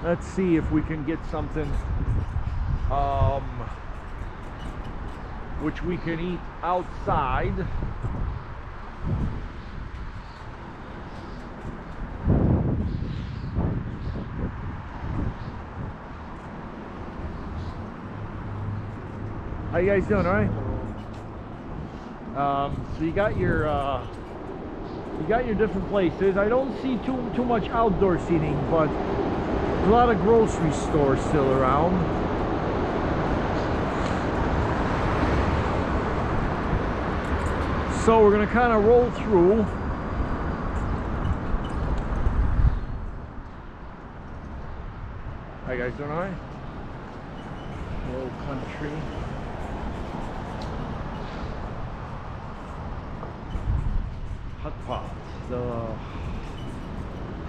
Let's see if we can get something which we can eat outside. How you guys doing? All right. So you got your different places. I don't see too much outdoor seating, but there's a lot of grocery stores still around. So we're gonna kind of roll through. How you guys doing? All right. Little country. Hot pot, the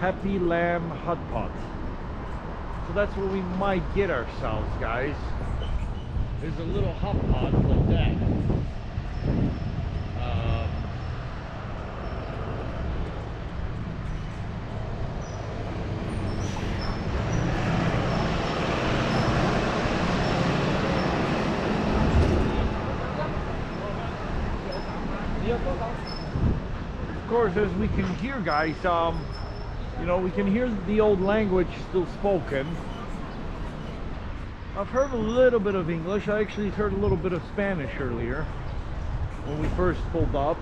Happy Lamb hot pot. So that's what we might get ourselves, guys. There's a little hot pot like that. Of course, as we can hear, guys, you know, we can hear the old language still spoken. I've heard a little bit of English. I actually heard a little bit of Spanish earlier when we first pulled up,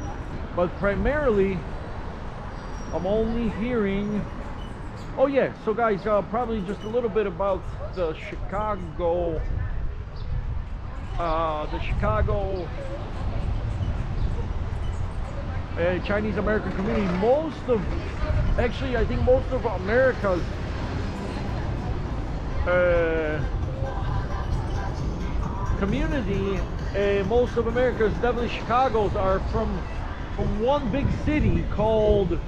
but primarily I'm only hearing. Oh yeah, so guys, probably just a little bit about the Chicago Chinese American community. Actually, I think most of America's community, most of America's, definitely Chicago's, are from one big city called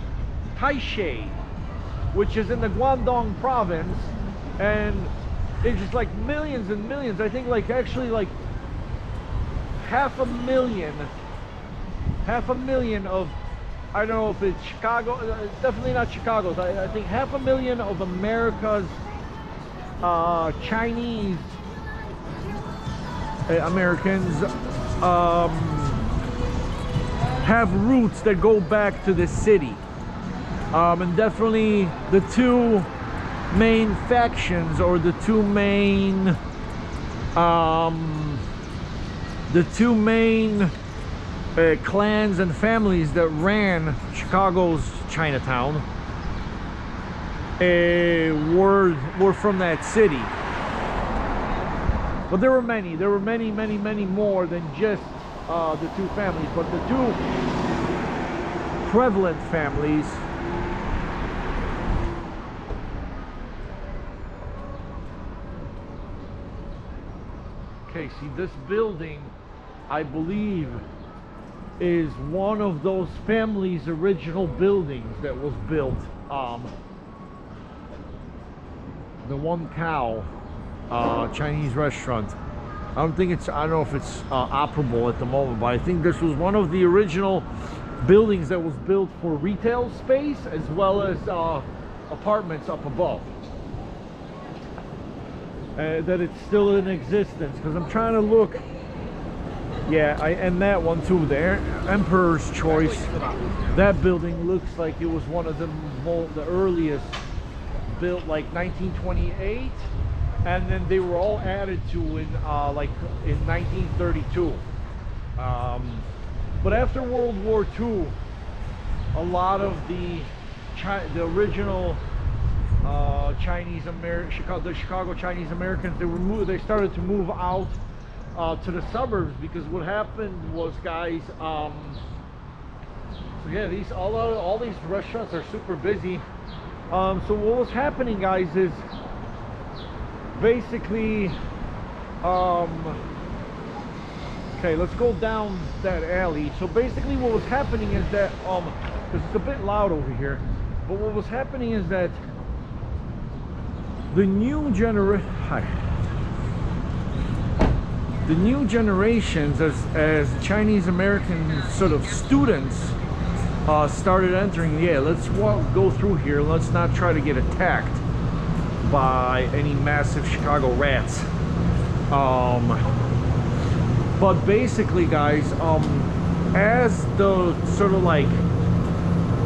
Taipei, which is in the Guangdong province, and it's just like millions and millions. I think like actually like half a million of, I don't know if it's Chicago, it's definitely not Chicago's. I think 500,000 of America's Chinese Americans have roots that go back to this city. And definitely the two main factions, or the two main clans and families that ran Chicago's Chinatown were from that city. But there were many more than just the two families, but the two prevalent families. Okay, see, this building, I believe, is one of those families' original buildings that was built. The One Cow Chinese restaurant. I don't know if it's operable at the moment, but I think this was one of the original buildings that was built for retail space as well as apartments up above. That it's still in existence, because I'm trying to look. Yeah, and that one too, there, Emperor's Choice. That building looks like it was one of the earliest, built like 1928, and then they were all added to in like in 1932. But after World War II, a lot of the original the Chicago Chinese Americans, they started to move out to the suburbs, because what happened was, guys, so yeah, all these restaurants are super busy. So what was happening, guys, is basically okay, let's go down that alley. So basically what was happening is that because it's a bit loud over here, but what was happening is that the new generations, as Chinese American sort of students started entering. Yeah, let's go through here. Let's not try to get attacked. by any massive Chicago rats. But basically, guys, as the sort of like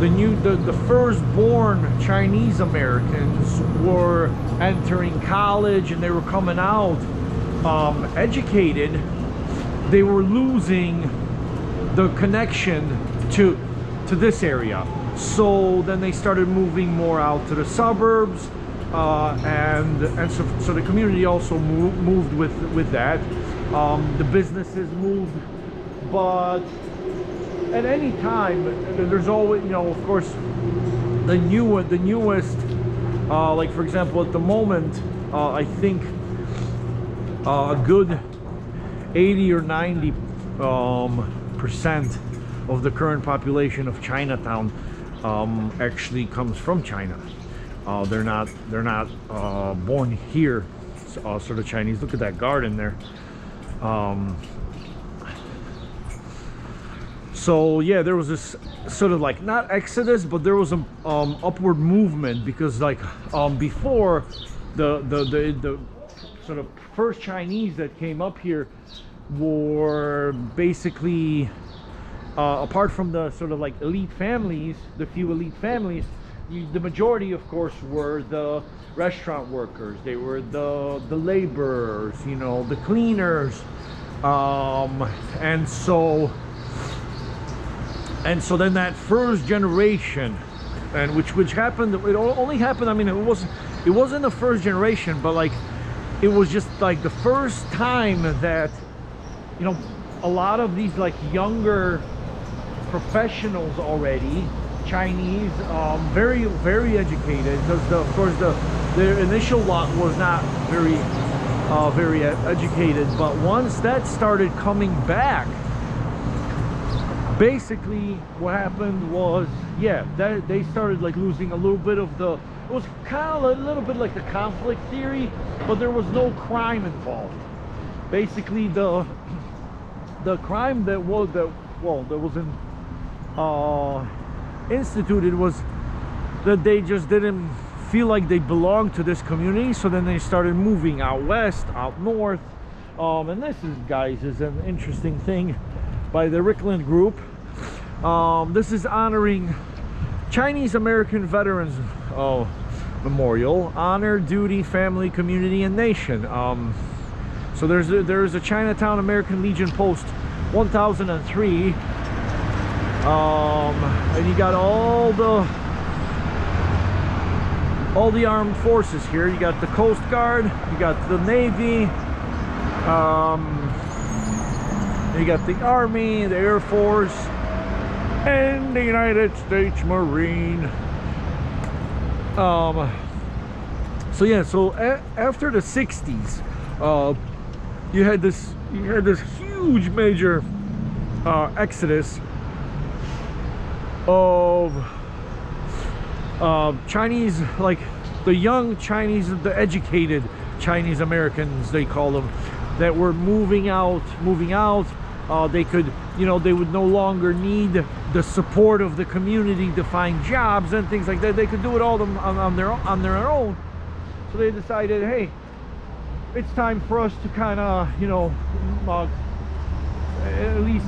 the firstborn Chinese Americans were entering college and they were coming out educated, they were losing the connection to this area. So then they started moving more out to the suburbs, and so the community also moved with that. The businesses moved, but at any time there's always, you know, of course, the newest, like for example at the moment, I think a good 80 or 90 percent of the current population of Chinatown actually comes from China. They're not born here, sort of Chinese. Look at that garden there. So yeah, there was this sort of like, not exodus, but there was a upward movement, because like before the sort of first Chinese that came up here were basically apart from the sort of like elite families, the few elite families, the majority of course were the restaurant workers. They were the laborers, you know, the cleaners, and so then that first generation, and which happened, it only happened, I mean, it wasn't the first generation, but like it was just like the first time that, you know, a lot of these like younger professionals already, Chinese, very educated, because of course the initial lot was not very educated, but once that started coming back, basically what happened was, yeah, that they started like losing a little bit of the, it was kind of a little bit like the conflict theory, but there was no crime involved. Basically the crime that was instituted was that they just didn't feel like they belonged to this community, so then they started moving out west, out north. And this is, guys, is an interesting thing by the Rickland Group. This is honoring Chinese American Veterans Memorial, Honor, Duty, Family, Community, and Nation. So there's a Chinatown American Legion Post 1003, and you got all the armed forces here. You got the Coast Guard, you got the Navy, you got the Army, the Air Force, and the United States Marine. So yeah, so after the 60s, you had this huge major exodus of Chinese, like the young Chinese, the educated Chinese Americans, they call them, that were moving out. They could, you know, they would no longer need the support of the community to find jobs and things like that. They could do it all on their own. So they decided, hey, it's time for us to kind of, you know, at least